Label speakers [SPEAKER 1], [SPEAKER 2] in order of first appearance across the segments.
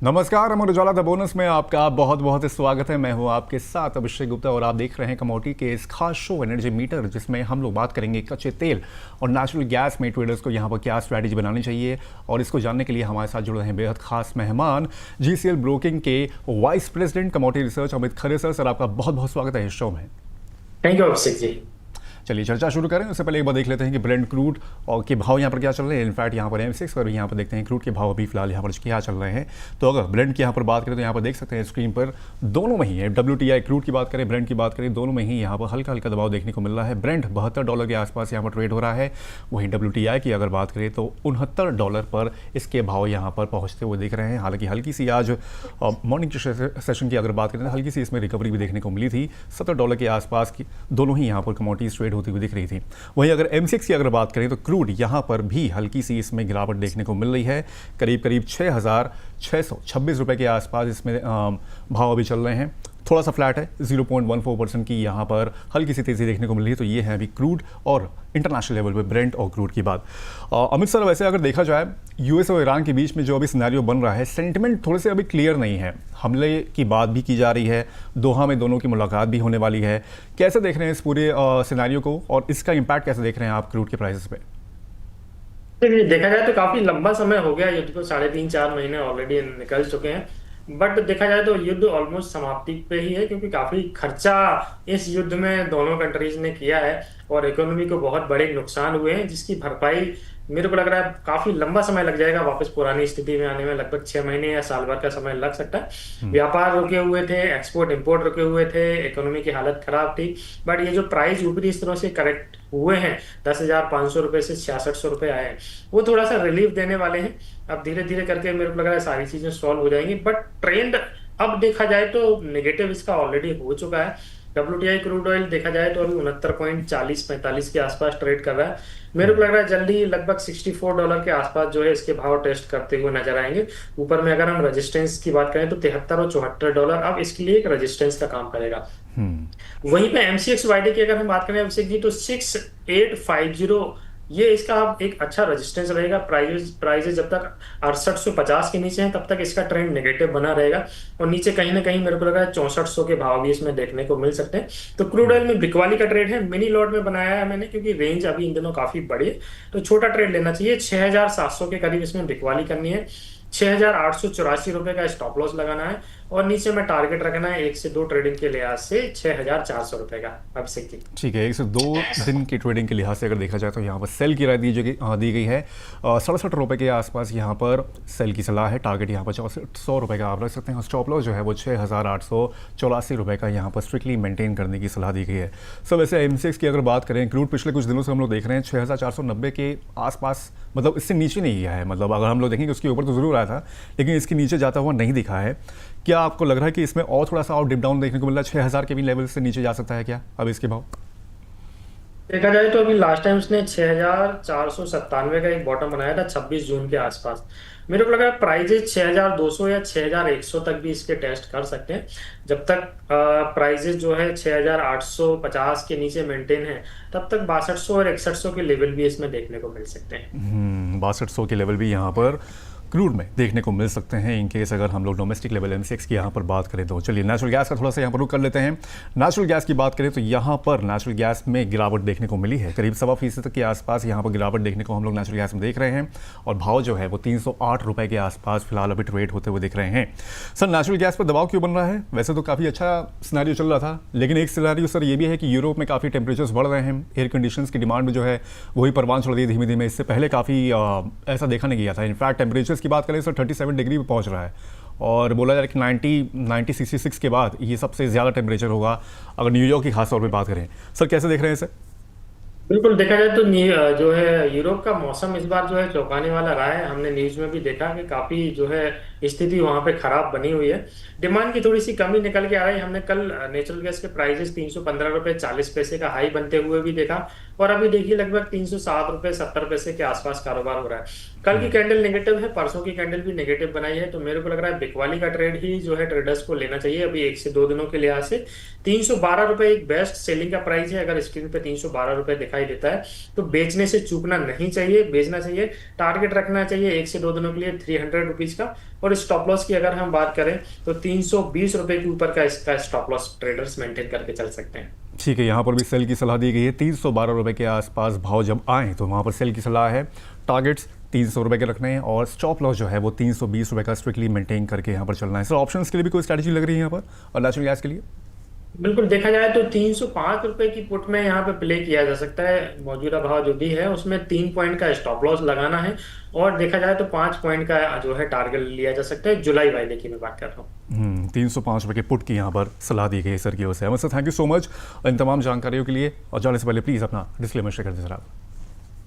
[SPEAKER 1] नमस्कार, Amar Ujala the bonus में आपका बहुत बहुत स्वागत है। मैं हूं आपके साथ अभिषेक गुप्ता और आप देख रहे हैं कमोडिटी के इस खास शो एनर्जी मीटर, जिसमें हम लोग बात करेंगे कच्चे तेल और नेचुरल गैस में ट्रेडर्स को यहां पर क्या स्ट्रैटेजी बनानी चाहिए। और इसको जानने के लिए हमारे साथ जुड़े हैं बेहद खास मेहमान, जीसीएल ब्रोकिंग के vice president commodity research Amit Khare sir. आपका बहुत बहुत स्वागत है इस शो में।
[SPEAKER 2] Thank you Abhishek ji.
[SPEAKER 1] चलिए चर्चा शुरू करें उससे पहले एक बार देख लेते हैं कि ब्रेंट क्रूड और के भाव यहाँ पर क्या चल रहे हैं। इनफैक्ट यहाँ पर M6 पर यहाँ पर देखते हैं क्रूड के भाव अभी फिलहाल यहाँ पर क्या चल रहे हैं। तो अगर ब्रेंट की यहाँ पर बात करें तो यहाँ पर देख सकते हैं स्क्रीन पर दोनों में ही WTI क्रूड की बात करें, ब्रेंट की बात करें, दोनों में ही यहाँ पर हल्का हल्का दबाव देखने को मिल रहा है। ब्रेंट $72 के आसपास यहाँ पर ट्रेड हो रहा है। वहीं WTI की अगर बात करें तो $69 पर इसके भाव यहाँ पर पहुँचते हुए दिख रहे हैं। हालांकि हल्की सी आज मॉर्निंग सेशन की अगर बात करें तो हल्की सी इसमें रिकवरी भी देखने को मिली थी। $70 के आसपास की दोनों ही यहाँ पर कमोडिटीज ट्रेड होती हुई दिख रही थी। वहीं अगर M6 की अगर बात करें तो क्रूड यहां पर भी हल्की सी इसमें गिरावट देखने को मिल रही है। करीब करीब 6,626 रुपए के आसपास इसमें भाव अभी चल रहे हैं। थोड़ा सा फ्लैट है, 0.14% की यहाँ पर हल्की सी तेज़ी देखने को मिल रही है। तो ये है अभी क्रूड और इंटरनेशनल लेवल पे ब्रेंट और क्रूड की बात। अमित सर, वैसे अगर देखा जाए US और ईरान के बीच में जो अभी सिनेरियो बन रहा है, सेंटिमेंट थोड़े से अभी क्लियर नहीं है। हमले की बात भी की जा रही है, दोहा में दोनों की मुलाकात भी होने वाली है। कैसे देख रहे हैं इस पूरे सिनेरियो को और इसका इम्पैक्ट कैसे देख रहे हैं आप क्रूड के प्राइसेस पे?
[SPEAKER 2] देखिए, देखा जाए तो काफी लंबा समय हो गया युद्ध को, 3.5-4 महीने ऑलरेडी निकल चुके हैं। बट देखा जाए तो युद्ध ऑलमोस्ट समाप्ति पे ही है, क्योंकि काफी खर्चा इस युद्ध में दोनों कंट्रीज ने किया है और इकोनॉमी को बहुत बड़े नुकसान हुए हैं, जिसकी भरपाई मेरे को लग रहा है काफी लंबा समय लग जाएगा। वापस पुरानी स्थिति में आने में लगभग 6 महीने या साल भर का समय लग सकता है। व्यापार रुके हुए थे, एक्सपोर्ट इंपोर्ट रुके हुए थे, इकोनॉमी की हालत खराब थी। बट ये जो प्राइस ऊपरी स्तरों से करेक्ट हुए हैं, 10,500 रुपए से 6600 रुपए आए हैं, वो थोड़ा सा रिलीफ देने वाले हैं। अब धीरे धीरे करके मेरे को लग रहा है सारी चीजें सॉल्व हो जाएंगी। बट ट्रेंड अब देखा जाए तो नेगेटिव इसका ऑलरेडी हो चुका है। WTI क्रूड ऑयल देखा जाए तो अभी 69.40-45 के आसपास ट्रेड कर रहा है। मेरे को लग रहा है जल्दी लगभग $64 के आसपास जो है इसके भाव टेस्ट करते हुए नजर आएंगे। ऊपर में अगर हम रेजिस्टेंस की बात करें तो 73 और $74 अब इसके लिए एक रेजिस्टेंस का काम करेगा। वहीं पे MCX YD की अगर हम बात करें अभिषेक जी, तो 6850 ये इसका एक अच्छा रेजिस्टेंस रहेगा। प्राइजेस जब तक 6850 के नीचे हैं तब तक इसका ट्रेंड नेगेटिव बना रहेगा और नीचे कहीं ना कहीं मेरे को लगा 6400 के भाव भी इसमें देखने को मिल सकते हैं। तो क्रूड ऑयल में बिकवाली का ट्रेड है, मिनी लॉट में बनाया है मैंने, क्योंकि रेंज अभी इन दिनों काफी बड़ी है, तो छोटा ट्रेड लेना चाहिए। 6700 के करीब इसमें बिकवाली करनी है। 6,884 रुपए का स्टॉप लॉस लगाना है और नीचे में टारगेट रखना है 1 से 2 ट्रेडिंग के लिहाज से 6,400 रुपए का। अभिषेक जी, ठीक
[SPEAKER 1] है, 1 से 2 दिन की ट्रेडिंग के लिहाज से अगर देखा जाए तो यहाँ पर सेल की राय दी गई है। 67 रुपए के आसपास यहाँ पर सेल की सलाह है। टारगेट यहाँ पर 6400 रुपए का आप रख सकते हैं। स्टॉप लॉस जो है वो 6,884 रुपए का यहाँ पर स्ट्रिक्टली मेंटेन करने की सलाह दी गई है। सर, वैसे M6 की अगर बात करें, क्रूड पिछले कुछ दिनों से हम लोग देख रहे हैं 6,490 के आसपास, मतलब इससे नीचे नहीं गया है। मतलब अगर हम लोग देखेंगे उसके ऊपर तो जरूर आया था, लेकिन इसके नीचे जाता हुआ नहीं दिखा है। क्या आपको लग रहा है कि इसमें और थोड़ा सा और डिप डाउन देखने को मिल रहा है? 6,000 के भी लेवल से नीचे जा सकता है क्या अब इसके भाव?
[SPEAKER 2] देखा जाए तो अभी लास्ट टाइम उसने 6,497 का एक बॉटम बनाया था 26 जून के आसपास। मेरे को लगा प्राइजेस 6,200 या 6,100 तक भी इसके टेस्ट कर सकते हैं। जब तक प्राइजेस जो है 6,850 के नीचे मेंटेन है, तब तक 6200 और 6100 के लेवल भी इसमें देखने को मिल सकते हैं।
[SPEAKER 1] 6200 के लेवल भी यहाँ पर क्रूड में देखने को मिल सकते हैं, इन केस अगर हम लोग डोमेस्टिक लेवल M6 की यहाँ पर बात करें तो। चलिए नेचुरल गैस का थोड़ा सा यहाँ पर रुक कर लेते हैं। नेचुरल गैस की बात करें तो यहाँ पर नेचुरल गैस में गिरावट देखने को मिली है, करीब 1.25% तक के आसपास यहाँ पर गिरावट देखने को हम लोग नेचुरल गैस में देख रहे हैं और भाव जो है वो 308 रुपये के आसपास फिलहाल अभी ट्रेड होते हुए दिख रहे हैं। सर, नेचुरल गैस पर दबाव क्यों बन रहा है? वैसे तो काफ़ी अच्छा सिनेरियो चल रहा था, लेकिन एक सिनेरियो सर ये भी है कि यूरोप में काफ़ी टेम्परेचर्स बढ़ रहे हैं, एयर कंडीशंस की डिमांड में जो है वही परवान चढ़ रही है धीमे धीमे। इससे पहले काफ़ी ऐसा देखा नहीं गया था। इनफैक्ट टेम्परेचर्स की बात करें सर 37 डिग्री पे पहुंच रहा है और बोला जा रहा है कि 90-66 के बाद ये सबसे ज़्यादा टेम्परेचर होगा अगर न्यूयॉर्क की खास तौर पे बात करें। सर, कैसे देख रहे हैं इसे?
[SPEAKER 2] बिल्कुल, देखा जाए तो जो है यूरोप का मौसम इस बार जो है चौंकाने वाला रहा है। हमने न्यूज में भी देखा कि काफी जो है स्थिति वहां पे खराब बनी हुई है। डिमांड की थोड़ी सी कमी निकल के आ रही है। हमने कल नेचुरल गैस के प्राइसेस 315 रुपए 40 पैसे का हाई बनते हुए भी देखा और अभी देखिए लगभग 307 रुपए 70 पैसे के आसपास कारोबार हो रहा है। कल की कैंडल नेगेटिव है, परसों की कैंडल भी नेगेटिव बनाई है, तो मेरे को लग रहा है बिकवाली का ट्रेड ही जो है ट्रेडर्स को लेना चाहिए अभी 1 से 2 दिनों के लिहाज से। 312 रुपए एक बेस्ट सेलिंग का प्राइस है। अगर स्क्रीन पे 312 रुपए दिखाई दिखाई देता है, तो बेचने से चूकना नहीं चाहिए, बेचना चाहिए। टारगेट रखना चाहिए 1 से 2 दिनों के लिए 300 रुपीज का। और स्टॉप लॉस की अगर हम बात करें तो 320 रुपए के ऊपर का इसका स्टॉप लॉस ट्रेडर्स मेंटेन करके चल सकते हैं।
[SPEAKER 1] ठीक है, यहाँ पर भी सेल की सलाह दी गई है। 312 रुपये के आसपास भाव जब आए तो वहाँ पर सेल की सलाह है। टारगेट्स 300 रुपये के रखने हैं और स्टॉप लॉस जो है वो 320 रुपये का स्ट्रिक्टली मेंटेन करके यहाँ पर चलना है। सर ऑप्शंस के लिए भी कोई स्ट्रैटेजी लग रही है यहाँ पर और नेचुरल गैस के लिए?
[SPEAKER 2] बिल्कुल, देखा जाए तो 305 रुपए की पुट में यहाँ पे प्ले किया जा सकता है। मौजूदा भाव जो भी है उसमें 3 पॉइंट का स्टॉप लॉस लगाना है और देखा जाए तो 5 पॉइंट का जो है टारगेट लिया जा सकता है। जुलाई वाले की मैं बात कर रहा हूँ।
[SPEAKER 1] 305 रुपये के पुट की यहाँ पर सलाह दी गई है सर की ओर से। Ahmad sir, thank you so much इन तमाम जानकारियों के लिए। और जाने से पहले प्लीज़ अपना डिस्क्लेमर शेयर कर दीजिए सर आप।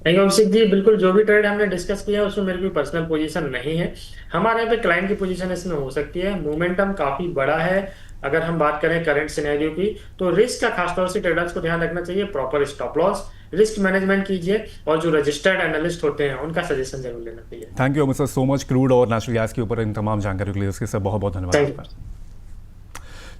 [SPEAKER 2] नहीं अभिषेक जी, बिल्कुल जो भी ट्रेड हमने डिस्कस किया उसमें मेरी कोई पर्सनल पोजीशन नहीं है। हमारे यहाँ पे क्लाइंट की पोजीशन इसमें हो सकती है। मोमेंटम काफी बड़ा है। अगर हम बात करें करंट सिनेरियो की तो रिस्क का खासतौर से ट्रेडर्स को ध्यान रखना चाहिए। Proper stop loss, risk management कीजिए और जो रजिस्टर्ड एनालिस्ट होते हैं उनका सजेशन जरूर लेना चाहिए।
[SPEAKER 1] Thank you Ahmad sir so much. Crude और नेचुरल गैस के ऊपर इन तमाम जानकारियों के लिए उसके सर बहुत बहुत
[SPEAKER 2] थैंक
[SPEAKER 1] धन्यवाद।
[SPEAKER 2] यू।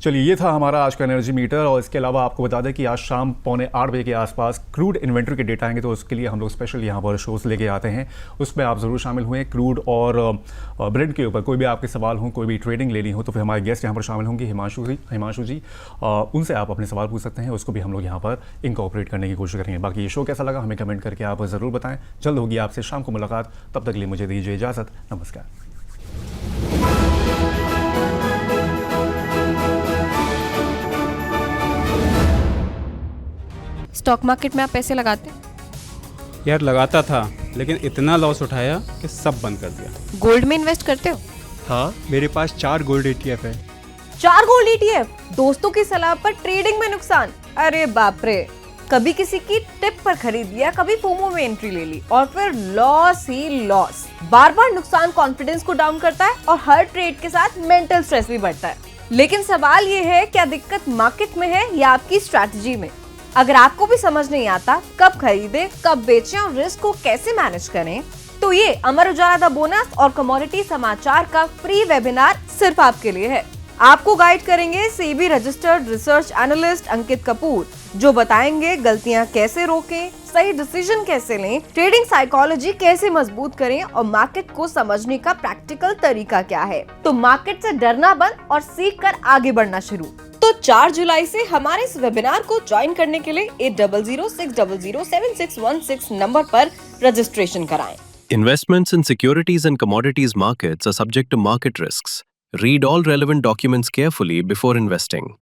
[SPEAKER 1] चलिए, ये था हमारा आज का एनर्जी मीटर। और इसके अलावा आपको बता दें कि आज शाम 7:45 के आसपास क्रूड इन्वेंट्री के डेटा आएंगे, तो उसके लिए हम लोग स्पेशल यहाँ पर शोज़ लेके आते हैं। उसमें आप ज़रूर शामिल हुए। क्रूड और ब्रेंट के ऊपर कोई भी आपके सवाल हों, कोई भी ट्रेडिंग लेनी हो, तो फिर हमारे गेस्ट यहाँ पर शामिल होंगे हिमांशु जी। उनसे आप अपने सवाल पूछ सकते हैं, उसको भी हम लोग यहाँ पर इंकॉर्पोरेट करने की कोशिश करेंगे। बाकी ये शो कैसा लगा हमें कमेंट करके आप ज़रूर बताएं। जल्द होगी आपसे शाम को मुलाकात। तब तक के लिए मुझे दीजिए इजाज़त। नमस्कार।
[SPEAKER 3] स्टॉक मार्केट में आप पैसे लगाते हैं?
[SPEAKER 4] यार लगाता था, लेकिन इतना लॉस उठाया कि सब बंद कर दिया।
[SPEAKER 3] गोल्ड में इन्वेस्ट करते हो?
[SPEAKER 5] हाँ, मेरे पास 4 गोल्ड ETF है।
[SPEAKER 3] 4 गोल्ड ETF? दोस्तों की सलाह पर ट्रेडिंग में नुकसान? अरे बाप रे। कभी किसी की टिप पर खरीद लिया, कभी फोमो में एंट्री ले ली और फिर लॉस ही लॉस। बार बार नुकसान कॉन्फिडेंस को डाउन करता है और हर ट्रेड के साथ मेंटल स्ट्रेस भी बढ़ता है। लेकिन सवाल ये है, क्या दिक्कत मार्केट में है या आपकी स्ट्रैटेजी में? अगर आपको भी समझ नहीं आता कब खरीदे, कब बेचें और रिस्क को कैसे मैनेज करें, तो ये अमर उजाला द बोनस और कमोडिटी समाचार का फ्री वेबिनार सिर्फ आपके लिए है। आपको गाइड करेंगे सेबी रजिस्टर्ड रिसर्च एनालिस्ट अंकित कपूर, जो बताएंगे गलतियां कैसे रोकें, सही डिसीजन कैसे लें, ट्रेडिंग साइकोलॉजी कैसे मजबूत करें और मार्केट को समझने का प्रैक्टिकल तरीका क्या है। तो मार्केट से डरना बंद और सीख कर आगे बढ़ना शुरू। तो 4 जुलाई से हमारे इस वेबिनार को ज्वाइन करने के लिए 8006007616 नंबर पर रजिस्ट्रेशन कराएं।
[SPEAKER 6] Investments in securities and commodities markets are subject to market risks. Read all relevant documents carefully before investing.